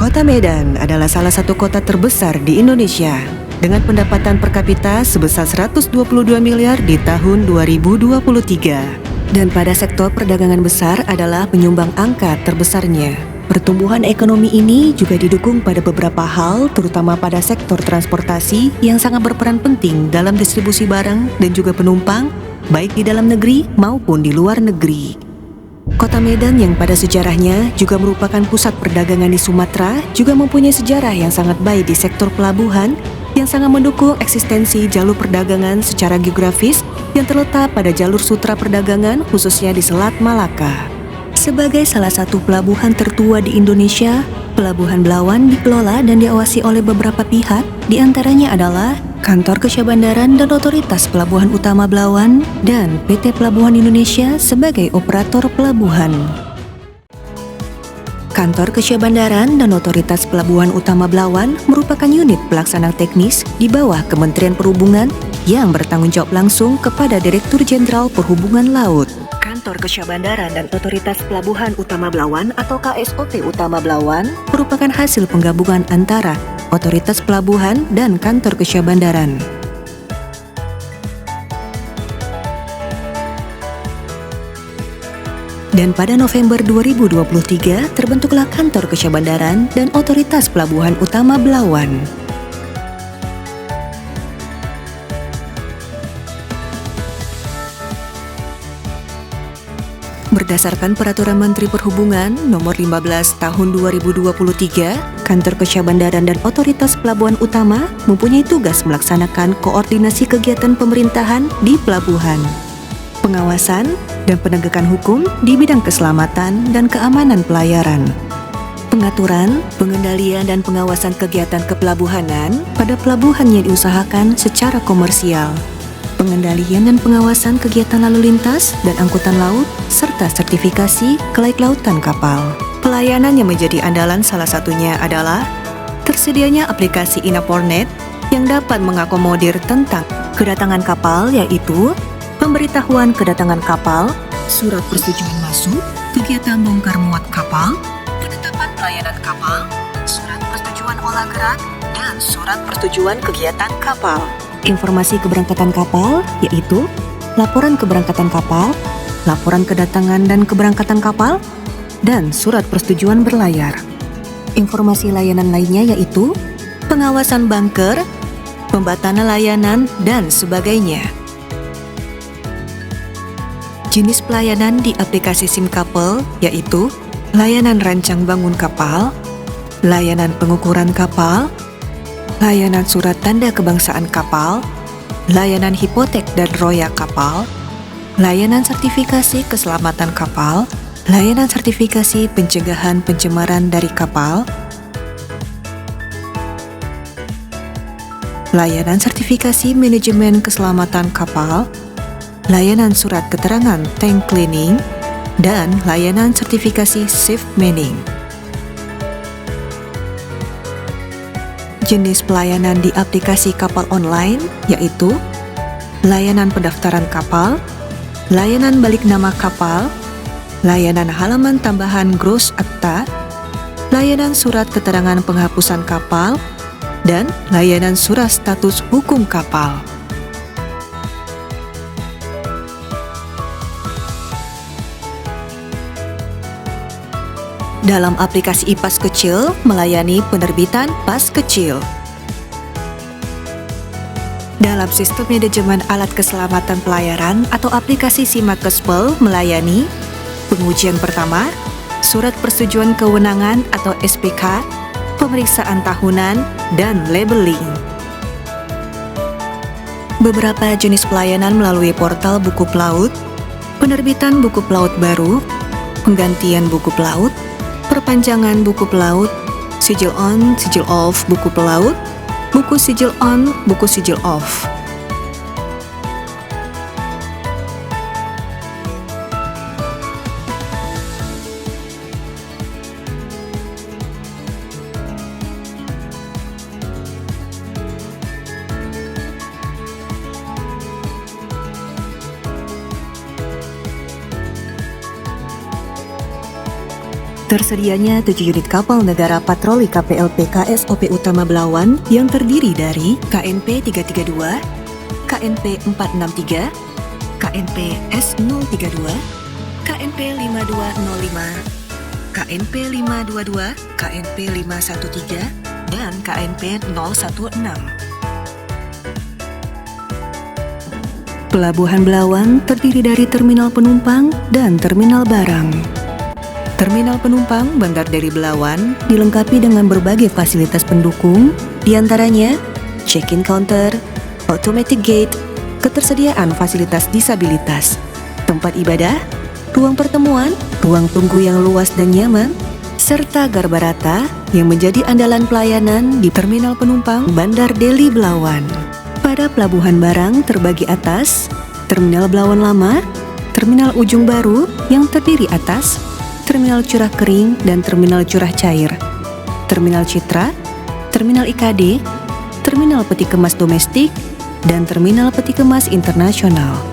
Kota Medan adalah salah satu kota terbesar di Indonesia dengan pendapatan per kapita sebesar 122 miliar di tahun 2023. Dan pada sektor perdagangan besar adalah penyumbang angka terbesarnya. Pertumbuhan ekonomi ini juga didukung pada beberapa hal, terutama pada sektor transportasi yang sangat berperan penting dalam distribusi barang dan juga penumpang, baik di dalam negeri maupun di luar negeri. Kota Medan yang pada sejarahnya juga merupakan pusat perdagangan di Sumatera juga mempunyai sejarah yang sangat baik di sektor pelabuhan yang sangat mendukung eksistensi jalur perdagangan secara geografis yang terletak pada jalur sutra perdagangan khususnya di Selat Malaka. Sebagai salah satu pelabuhan tertua di Indonesia, Pelabuhan Belawan dikelola dan diawasi oleh beberapa pihak, diantaranya adalah Kantor Kesyah-Bandaran dan Otoritas Pelabuhan Utama Belawan dan PT Pelabuhan Indonesia sebagai operator pelabuhan. Kantor Kesyah-Bandaran dan Otoritas Pelabuhan Utama Belawan merupakan unit pelaksana teknis di bawah Kementerian Perhubungan yang bertanggung jawab langsung kepada Direktur Jenderal Perhubungan Laut. Kantor Kesyah-Bandaran dan Otoritas Pelabuhan Utama Belawan atau KSOP Utama Belawan merupakan hasil penggabungan antara Otoritas Pelabuhan dan Kantor Kesyah-Bandaran. Dan pada November 2023 terbentuklah Kantor Kesyah-Bandaran dan Otoritas Pelabuhan Utama Belawan. Berdasarkan Peraturan Menteri Perhubungan Nomor 15 Tahun 2023, Kantor Kesyah-Bandaran dan Otoritas Pelabuhan Utama mempunyai tugas melaksanakan koordinasi kegiatan pemerintahan di pelabuhan, pengawasan dan penegakan hukum di bidang keselamatan dan keamanan pelayaran, pengaturan, pengendalian dan pengawasan kegiatan kepelabuhanan pada pelabuhan yang diusahakan secara komersial, pengendalian dan pengawasan kegiatan lalu lintas dan angkutan laut, serta sertifikasi kelaik lautan kapal. Pelayanan yang menjadi andalan salah satunya adalah tersedianya aplikasi Inapornet yang dapat mengakomodir tentang kedatangan kapal, yaitu pemberitahuan kedatangan kapal, surat persetujuan masuk, kegiatan bongkar muat kapal, penetapan pelayanan kapal, surat persetujuan olah gerak, dan surat persetujuan kegiatan kapal. Informasi keberangkatan kapal, yaitu laporan keberangkatan kapal, laporan kedatangan dan keberangkatan kapal, dan surat persetujuan berlayar. Informasi layanan lainnya yaitu pengawasan bunker, pembatalan layanan, dan sebagainya. Jenis pelayanan di aplikasi SimKapal yaitu layanan rancang bangun kapal, layanan pengukuran kapal, layanan surat tanda kebangsaan kapal, layanan hipotek dan roya kapal, layanan sertifikasi keselamatan kapal, layanan sertifikasi pencegahan pencemaran dari kapal, layanan sertifikasi manajemen keselamatan kapal, layanan surat keterangan tank cleaning, dan layanan sertifikasi safe manning. Jenis pelayanan di aplikasi kapal online yaitu layanan pendaftaran kapal, layanan balik nama kapal, layanan halaman tambahan gross akta, layanan surat keterangan penghapusan kapal, dan layanan surat status hukum kapal. Dalam aplikasi IPAS Kecil melayani penerbitan pas kecil. Dalam sistem manajemen alat keselamatan pelayaran atau aplikasi Simakespel melayani pengujian pertama, surat persetujuan kewenangan atau SPK, pemeriksaan tahunan, dan labeling. Beberapa jenis pelayanan melalui portal buku pelaut, penerbitan buku pelaut baru, penggantian buku pelaut, perpanjangan buku pelaut, sijil on, sijil off buku pelaut, buku sijil on, buku sijil off. Tersedianya 7 unit kapal negara patroli KPLP KSOP Utama Belawan yang terdiri dari KNP 332, KNP 463, KNP S032, KNP 5205, KNP 522, KNP 513, dan KNP 016. Pelabuhan Belawan terdiri dari terminal penumpang dan terminal barang. Terminal penumpang Bandar Deli Belawan dilengkapi dengan berbagai fasilitas pendukung, diantaranya check-in counter, automatic gate, ketersediaan fasilitas disabilitas, tempat ibadah, ruang pertemuan, ruang tunggu yang luas dan nyaman, serta garbarata yang menjadi andalan pelayanan di terminal penumpang Bandar Deli Belawan. Pada pelabuhan barang terbagi atas, Terminal Belawan Lama, Terminal Ujung Baru yang terdiri atas Terminal Curah Kering dan Terminal Curah Cair, Terminal Citra, Terminal IKD, Terminal Peti Kemas Domestik, dan Terminal Peti Kemas Internasional.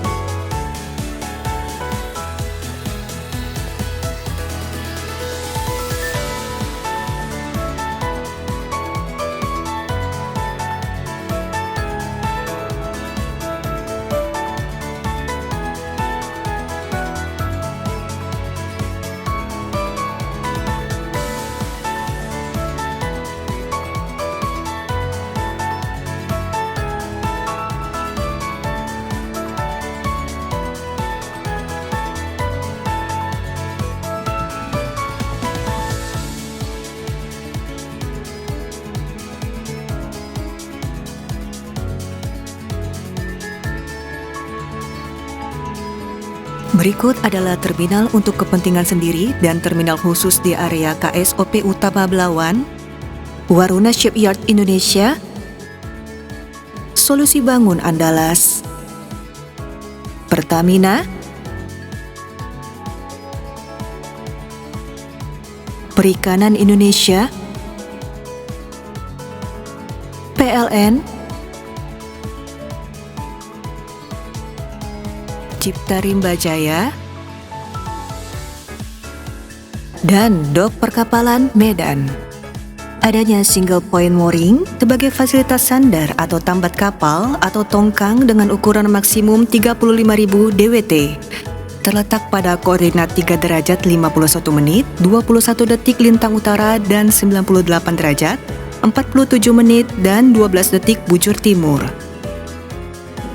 Berikut adalah terminal untuk kepentingan sendiri dan terminal khusus di area KSOP Utama Belawan, Waruna Shipyard Indonesia, Solusi Bangun Andalas, Pertamina, Perikanan Indonesia, PLN, Cipta Rimba Jaya, dan Dok Perkapalan Medan. Adanya single point mooring sebagai fasilitas sandar atau tambat kapal atau tongkang dengan ukuran maksimum 35.000 DWT. Terletak pada koordinat 3 derajat 51 menit, 21 detik lintang utara dan 98 derajat, 47 menit dan 12 detik bujur timur.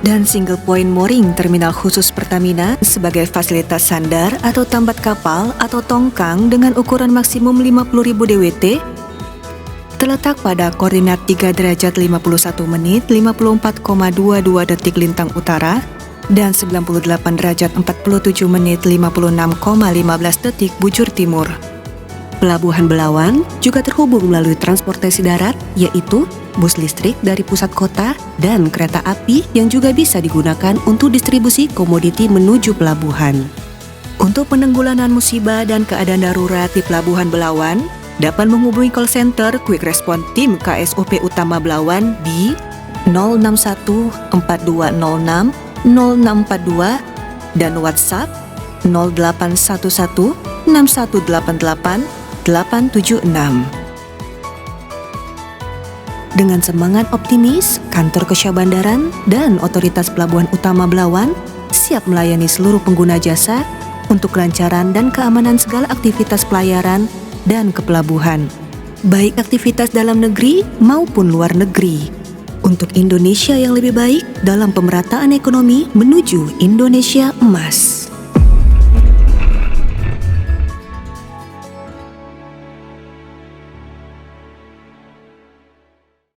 Dan single point mooring terminal khusus Pertamina sebagai fasilitas sandar atau tambat kapal atau tongkang dengan ukuran maksimum 50.000 DWT terletak pada koordinat 3 derajat 51 menit 54,22 detik lintang utara dan 98 derajat 47 menit 56,15 detik bujur timur. Pelabuhan Belawan juga terhubung melalui transportasi darat, yaitu bus listrik dari pusat kota dan kereta api yang juga bisa digunakan untuk distribusi komoditi menuju pelabuhan. Untuk penanggulangan musibah dan keadaan darurat di Pelabuhan Belawan, dapat menghubungi call center Quick Response Team KSOP Utama Belawan di 061 4206 0642 dan WhatsApp 0811 6188 876. Dengan semangat optimis, Kantor Kesyabandaran dan Otoritas Pelabuhan Utama Belawan siap melayani seluruh pengguna jasa untuk kelancaran dan keamanan segala aktivitas pelayaran dan kepelabuhan, baik aktivitas dalam negeri maupun luar negeri, untuk Indonesia yang lebih baik dalam pemerataan ekonomi menuju Indonesia Emas.